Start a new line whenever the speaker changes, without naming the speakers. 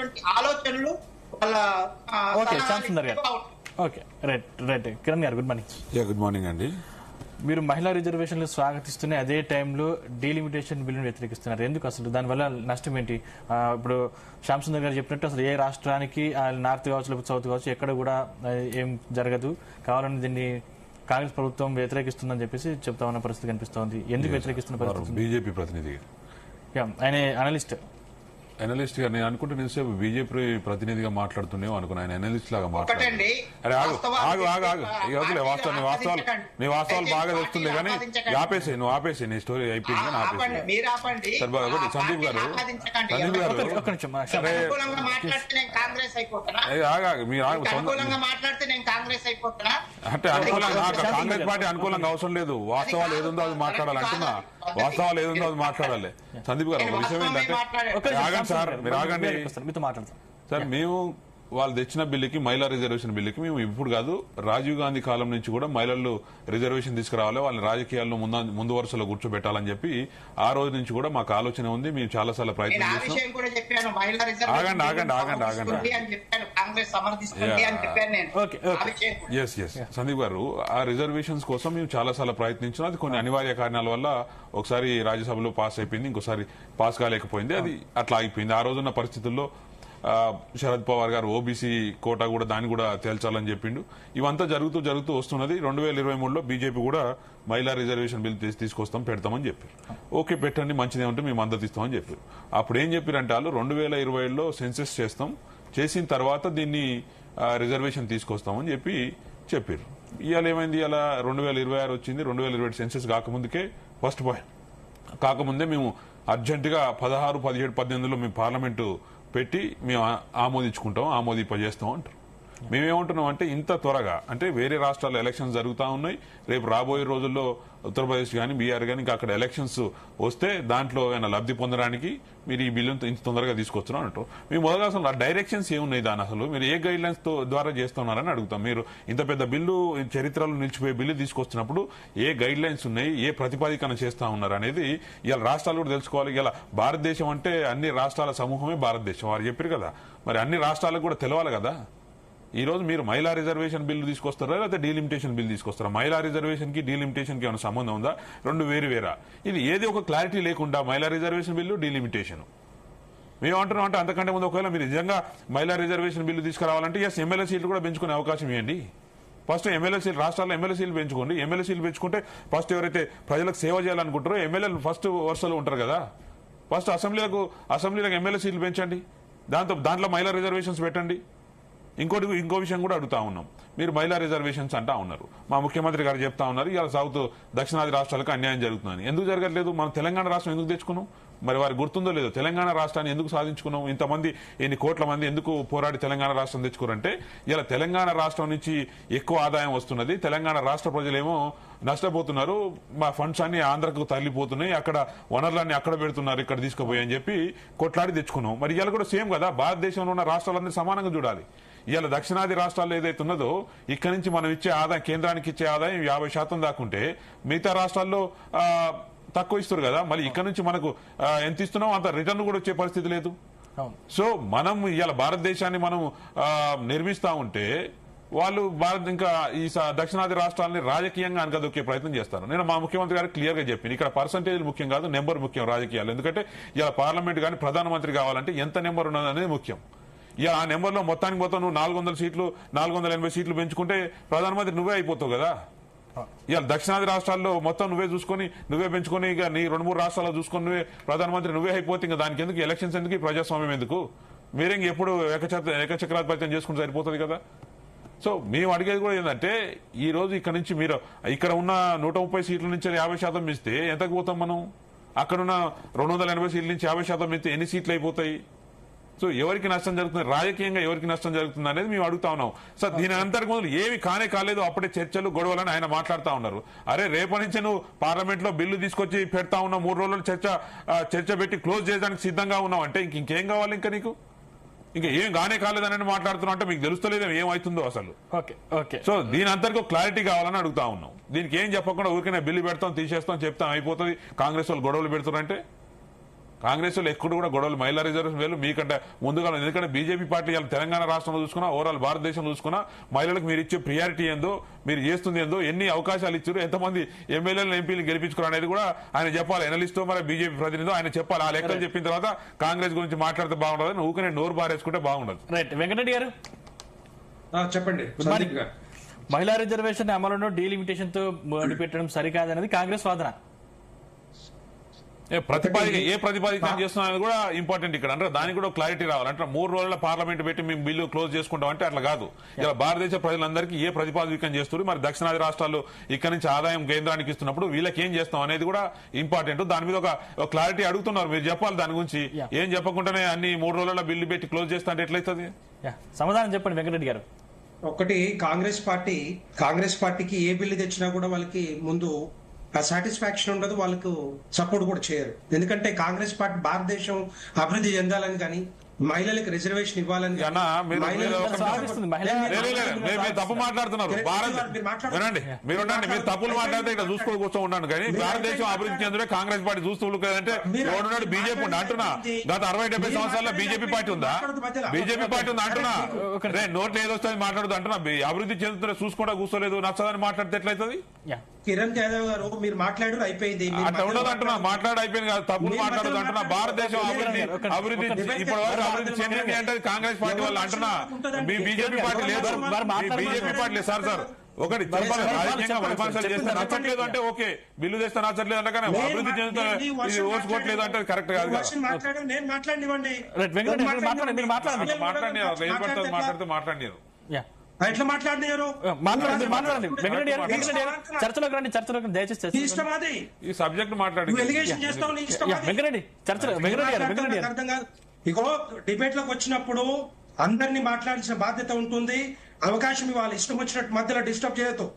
చేసేటువంటి ఆలోచనలు వాళ్ళ
కిరణ్ గారు గుడ్ మార్నింగ్.
గుడ్ మార్నింగ్ అండి.
మీరు మహిళా రిజర్వేషన్లు స్వాగతిస్తూనే అదే టైంలో డీలిమిటేషన్ బిల్లును వ్యతిరేకిస్తున్నారు. ఎందుకు అసలు దానివల్ల నష్టం ఏంటి? ఇప్పుడు శ్యామ్ సుందర్ గారు చెప్పినట్టు అసలు ఏ రాష్ట్రానికి నార్త్ కావచ్చు లేకపోతే సౌత్ కావచ్చు ఎక్కడ కూడా ఏం జరగదు, కావాలని దీన్ని కాంగ్రెస్ ప్రభుత్వం వ్యతిరేకిస్తుందని చెప్పేసి చెప్తా ఉన్న పరిస్థితి కనిపిస్తోంది. ఎందుకు వ్యతిరేకిస్తున్న పరిస్థితి?
బీజేపీ ప్రతినిధి
ఆయన అనలిస్ట్
గా నేను అనుకుంటే నేను బీజేపీ ప్రతినిధిగా మాట్లాడుతున్నావు అనుకున్నా. ఆయన అనలిస్ట్ లాగా మాట్లాడు. నీ వాస్తవాలు బాగా తెలుస్తుంది కానీ నువ్వు ఆపేసి నీ స్టోరీ అయిపోయింది కానీ ఆపేసి. సందీప్ గారు అంటే అనుకూలంగా కాంగ్రెస్ పార్టీ అనుకూలంగా అవసరం లేదు. వాస్తవాలు ఏదుందో అది మాట్లాడాలంటున్నా. వాస్తవాలు ఏదుందో అది మాట్లాడాలి. సందీప్ గారు ఒక విషయం ఏంటంటే సార్ మీరు ఆగండి సార్. మేము వాళ్ళు తెచ్చిన బిల్లుకి మహిళా రిజర్వేషన్ బిల్లుకి మేము ఇప్పుడు కాదు, రాజీవ్ గాంధీ కాలం నుంచి కూడా మహిళలు రిజర్వేషన్ తీసుకురావాలి, వాళ్ళని రాజకీయాల్లో ముందు వరుసలో కూర్చోబెట్టాలని చెప్పి ఆ రోజు నుంచి కూడా మాకు ఆలోచన ఉంది. మేము చాలా సార్లు ప్రయత్నం చేస్తాం. సందీప్ గారు, ఆ రిజర్వేషన్స్ కోసం మేము చాలా సార్లు ప్రయత్నించాం. అది కొన్ని అనివార్య కారణాల వల్ల ఒకసారి రాజ్యసభలో పాస్ అయిపోయింది, ఇంకోసారి పాస్ కాలేకపోయింది. అది అట్లా అయిపోయింది. ఆ రోజున్న పరిస్థితుల్లో శరద్ పవార్ గారు ఓబీసీ కోటా కూడా దాన్ని కూడా తేల్చాలని చెప్పిండు. ఇవంతా జరుగుతూ వస్తున్నది. 2023లో బీజేపీ కూడా మహిళా రిజర్వేషన్ బిల్ తీసుకొస్తాం, పెడతామని చెప్పారు. ఓకే పెట్టండి, మంచిదే ఉంటే మేము మద్దతు ఇస్తామని చెప్పారు. అప్పుడు ఏం చెప్పారంటే వాళ్ళు 2020లో సెన్సెస్ చేస్తాం, చేసిన తర్వాత దీన్ని రిజర్వేషన్ తీసుకొస్తామని చెప్పారు. ఇవాళ ఏమైంది? ఇలా 2026 వచ్చింది. 2027 సెన్సెస్ కాకముందుకే ఫస్ట్ పాయింట్ కాకముందే మేము అర్జెంటుగా 16, 17, 18లో మేము పార్లమెంటు పెట్టి మేము ఆమోదింపజేస్తాం అంటారు. మేమేమంటున్నాం అంటే ఇంత త్వరగా అంటే వేరే రాష్ట్రాల్లో ఎలక్షన్స్ జరుగుతూ ఉన్నాయి. రేపు రాబోయే రోజుల్లో ఉత్తరప్రదేశ్ కానీ బీహార్ కానీ ఇంకా అక్కడ ఎలక్షన్స్ వస్తే దాంట్లో ఏమైనా లబ్ధి పొందడానికి మీరు ఈ బిల్లును ఇంత తొందరగా తీసుకొస్తున్నాం అంటారు. మేము మొదలుగా అసలు ఆ డైరెక్షన్స్ ఏమున్నాయి దాని అసలు మీరు ఏ గైడ్ లైన్స్ ద్వారా చేస్తున్నారని అడుగుతాం. మీరు ఇంత పెద్ద బిల్లు చరిత్రలో నిలిచిపోయే బిల్లు తీసుకొస్తున్నప్పుడు ఏ గైడ్ లైన్స్ ఉన్నాయి, ఏ ప్రతిపాదికన చేస్తా ఉన్నారు అనేది ఇలా రాష్ట్రాలు కూడా తెలుసుకోవాలి. ఇలా భారతదేశం అంటే అన్ని రాష్ట్రాల సమూహమే భారతదేశం వారు చెప్పారు కదా, మరి అన్ని రాష్ట్రాలకు కూడా తెలవాలి కదా. ఈ రోజు మీరు మహిళా రిజర్వేషన్ బిల్లు తీసుకొస్తారా లేకపోతే డీలిమిటేషన్ బిల్ తీసుకొస్తారా? మహిళా రిజర్వేషన్ కి డీలిమిటేషన్ కి ఏమైనా సంబంధం ఉందా? రెండు వేరా? ఇది ఏది ఒక క్లారిటీ లేకుండా మహిళా రిజర్వేషన్ బిల్లు డీలిమిటేషన్ మేము అంటున్నాం. అంటే అంతకంటే ముందు ఒకవేళ మీరు నిజంగా మహిళా రిజర్వేషన్ బిల్లు తీసుకురావాలంటే ఎమ్మెల్యే సీట్లు కూడా పెంచుకునే అవకాశం ఇవ్వండి. ఫస్ట్ ఎమ్మెల్యే సీట్లు రాష్ట్రాల్లో ఎమ్మెల్యే సీట్లు పెంచుకోండి. ఎమ్మెల్యే సీట్లు పెంచుకుంటే ఫస్ట్ ఎవరైతే ప్రజలకు సేవ చేయాలనుకుంటారో ఎమ్మెల్యేలు ఫస్ట్ వరుసలో ఉంటారు కదా. ఫస్ట్ అసెంబ్లీలకు ఎమ్మెల్యే సీట్లు పెంచండి, దాంట్లో మహిళా రిజర్వేషన్స్ పెట్టండి. ఇంకో విషయం కూడా అడుగుతా ఉన్నాం. మీరు మహిళా రిజర్వేషన్స్ అంటా ఉన్నారు, మా ముఖ్యమంత్రి గారు చెప్తా ఉన్నారు ఇలా దక్షిణాది రాష్ట్రాలకు అన్యాయం జరుగుతుందని. ఎందుకు జరగట్లేదు? మనం తెలంగాణ రాష్ట్రం ఎందుకు తెచ్చుకున్నాం? మరి వారికి గుర్తుందో లేదో తెలంగాణ రాష్ట్రాన్ని ఎందుకు సాధించుకున్నాం? ఇంతమంది ఎన్ని కోట్ల మంది ఎందుకు పోరాడి తెలంగాణ రాష్ట్రం తెచ్చుకోరంటే ఇలా తెలంగాణ రాష్ట్రం నుంచి ఎక్కువ ఆదాయం వస్తున్నది, తెలంగాణ రాష్ట్ర ప్రజలేమో నష్టపోతున్నారు, మా ఫండ్స్ అన్ని ఆంధ్రకు తరలిపోతున్నాయి, అక్కడ వనరులన్నీ అక్కడ పెడుతున్నారు, ఇక్కడ తీసుకుపోయి అని చెప్పి కొట్లాడి తెచ్చుకున్నాం. మరి ఇలా కూడా సేమ్ కదా, భారతదేశంలో ఉన్న రాష్ట్రాలన్నీ సమానంగా చూడాలి. ఇవాళ దక్షిణాది రాష్ట్రాల్లో ఏదైతే ఉన్నదో ఇక్కడ నుంచి మనం ఇచ్చే ఆదాయం, కేంద్రానికి ఇచ్చే ఆదాయం 50% దాకుంటే మిగతా రాష్ట్రాల్లో తక్కువ ఇస్తారు కదా. మళ్ళీ ఇక్కడ నుంచి మనకు ఎంత ఇస్తున్నాం అంత రిటర్న్ కూడా వచ్చే పరిస్థితి లేదు. సో మనం ఇవాళ భారతదేశాన్ని మనం నిర్మిస్తా ఉంటే వాళ్ళు ఇంకా ఈ దక్షిణాది రాష్ట్రాలని రాజకీయంగా అనగదొక్కే ప్రయత్నం చేస్తారు. నేను మా ముఖ్యమంత్రి గారికి క్లియర్ గా చెప్పింది, ఇక్కడ పర్సంటేజ్ ముఖ్యం కాదు, నెంబర్ ముఖ్యం రాజకీయాలు. ఎందుకంటే ఇలా పార్లమెంట్ కానీ ప్రధానమంత్రి కావాలంటే ఎంత నెంబర్ ఉన్నది అనేది ముఖ్యం. ఇక ఆ నెంబర్లో మొత్తానికి మొత్తం నువ్వు 400 సీట్లు 480 సీట్లు పెంచుకుంటే ప్రధానమంత్రి నువ్వే అయిపోతావు కదా. ఇవాళ దక్షిణాది రాష్ట్రాల్లో మొత్తం నువ్వే పెంచుకొని ఇక నీ 2-3 రాష్ట్రాల్లో చూసుకొని ప్రధానమంత్రి నువ్వే అయిపోతే ఇంకా దానికి ఎందుకు ఎలక్షన్స్ ఎందుకు, ప్రజాస్వామ్యం ఎందుకు? మీరే ఎప్పుడు ఏకచక్రాధిపత్యం చేసుకుంటే సరిపోతుంది కదా. సో మేము అడిగేది కూడా ఏంటంటే ఈ రోజు ఇక్కడ నుంచి మీరు ఇక్కడ ఉన్న 130 సీట్ల నుంచి 50% ఇస్తే ఎంతకు పోతాం మనం? అక్కడున్న 280 సీట్ల నుంచి 50% ఇస్తే ఎన్ని సీట్లు అయిపోతాయి? సో ఎవరికి నష్టం జరుగుతుంది, రాజకీయంగా ఎవరికి నష్టం జరుగుతుంది అనేది మేము అడుగుతా ఉన్నాం. సార్ దీని అంతకు ముందు ఏమి కాలేదు, అప్పుడే చర్చలు గొడవలని ఆయన మాట్లాడుతూ ఉన్నారు. అరే రేపటి నుంచి నువ్వు పార్లమెంట్ లో బిల్లు తీసుకొచ్చి పెడతా ఉన్నావు, 3 రోజులు చర్చ పెట్టి క్లోజ్ చేయడానికి సిద్ధంగా ఉన్నావు అంటే ఇంకేం కావాలి? ఇంకా నీకు ఇంకా ఏం కాలేదని మాట్లాడుతున్నావు అంటే మీకు తెలుస్తలేదు ఏమవుతుందో అసలు. సో దీని అంతకు క్లారిటీ కావాలని అడుగుతా ఉన్నాం. దీనికి ఏం చెప్పకుండా ఊరికైనా బిల్లు పెడతాం, తీసేస్తాం, చెప్తాం, అయిపోతుంది, కాంగ్రెస్ వాళ్ళు గొడవలు పెడుతున్నారంటే కాంగ్రెస్ వాళ్ళు ఎక్కడ కూడా గొడవలు మహిళా రిజర్వేషన్ వేలు మీకంటే ముందుగా, ఎందుకంటే బీజేపీ పార్టీ తెలంగాణ రాష్ట్రంలో చూసుకున్నా, ఓవరాల్ భారతదేశంలో చూసుకున్నా మహిళలకు మీరు ఇచ్చే ప్రియారిటీ ఏందో, మీరు చేస్తుంది ఏందో, ఎన్ని అవకాశాలు ఇచ్చారు, ఎంతమంది ఎమ్మెల్యేలు ఎంపీలు గెలిపించుకున్నారు అనేది కూడా ఆయన చెప్పాలి. ఎనలిస్టో మరి బీజేపీ ప్రతినిధి ఆయన చెప్పాలి. ఆ లెక్కలు చెప్పిన తర్వాత కాంగ్రెస్ గురించి మాట్లాడితే బాగుండదు, ఊరికే నోరు బారేసుకుంటే బాగుండదు.
రైట్, వెంకటరెడ్డి గారు
చెప్పండి.
మహిళా రిజర్వేషన్ అమలును డీలిమిటేషన్ తో ముడిపెట్టడం సరికాదనేది కాంగ్రెస్ వాదన.
ఏ ప్రతిపాదిక చేస్తున్నా కూడా ఇంపార్టెంట్ ఇక్కడ. అంటే దానికి కూడా క్లారిటీ రావాలి. అంటే 3 రోజుల పార్లమెంట్ పెట్టి మేము బిల్లు క్లోజ్ చేసుకుంటాం అంటే అట్లా కాదు. ఇలా భారతదేశ ప్రజలందరికీ ఏ ప్రతిపాదికం చేస్తారు, మరి దక్షిణాది రాష్ట్రాలు ఇక్కడ నుంచి ఆదాయం కేంద్రానికి ఇస్తున్నప్పుడు వీళ్ళకి ఏం చేస్తాం అనేది కూడా ఇంపార్టెంట్. దాని మీద ఒక క్లారిటీ అడుగుతున్నారు, మీరు చెప్పాలి దాని గురించి. ఏం చెప్పకుండానే అన్ని 3 రోజుల బిల్లు పెట్టి క్లోజ్ చేస్తా అంటే ఎట్లయితుంది?
సమాధానం చెప్పండి వెంకటరెడ్డి గారు.
ఒకటి, కాంగ్రెస్ పార్టీకి ఏ బిల్లు తెచ్చినా కూడా వాళ్ళకి ముందు సాటిస్ఫాక్షన్ ఉండదు, వాళ్ళకు సపోర్ట్ కూడా చేయరు. ఎందుకంటే కాంగ్రెస్ పార్టీ భారతదేశం అభివృద్ధి చెందాలని కానీ, మహిళలకు రిజర్వేషన్ ఇవ్వాలని
తప్పు మాట్లాడుతున్నారు. వినండి, మీరు తప్పులు మాట్లాడితే ఇక్కడ చూసుకో కూర్చో ఉన్నాను. కానీ భారతదేశం అభివృద్ధి చెందుడే కాంగ్రెస్ పార్టీ చూస్తూ ఉంటుందంటే ఎవడున్నాడు? బీజేపీ ఉండి అంటున్నా. గత 60-70 సంవత్సరాల్లో బీజేపీ పార్టీ ఉందా? బీజేపీ పార్టీ ఉందా అంటున్నా. నోట్లు ఏదొస్తుంది మాట్లాడుతూ అంటున్నా. అభివృద్ధి చెందుతుంటే చూసుకోవడం కూర్చోలేదు, నచ్చదని మాట్లాడితే ఎట్లయితుంది?
కిరణ్ యాదవ్ గారు, మీరు మాట్లాడారు అయిపోయింది,
అట్లా ఉండదు అంటున్నా. మాట్లాడు అయిపోయింది కాదు, తప్పులు మాట్లాడదు అంటున్నా. భారతదేశం అభివృద్ధి ఇప్పటి వరకు అభివృద్ధి చెందింది అంటే కాంగ్రెస్ పార్టీ వాళ్ళు అంటున్నా. మీ బీజేపీ పార్టీ లేదు, బీజేపీ పార్టీ లేదు. సార్ ఒకటి చెప్పాలి, రాజకీయంగా విమర్శలు చేస్తే నచ్చట్లేదు అంటే ఓకే, బిల్లు తెస్తే నచ్చట్లేదు అంటే, కానీ అభివృద్ధి చెందుతున్న ఇది ఓసుకోవట్లేదు అంటే కరెక్ట్ కాదు. మాట్లాడితే మాట్లాడినారు.
ఎట్లా మాట్లాడినారు?
చర్చలోకి రండి, చర్చలోకి దయచేసి.
ఈ సబ్జెక్ట్ మాట్లాడి
ఇగో డిబేట్ లోకి వచ్చినప్పుడు అందరినీ మాట్లాడాల్సిన బాధ్యత ఉంటుంది. అవకాశం ఇవ్వాలి, ఇష్టం వచ్చినట్టు మధ్యలో డిస్టర్బ్ చేయొద్దు.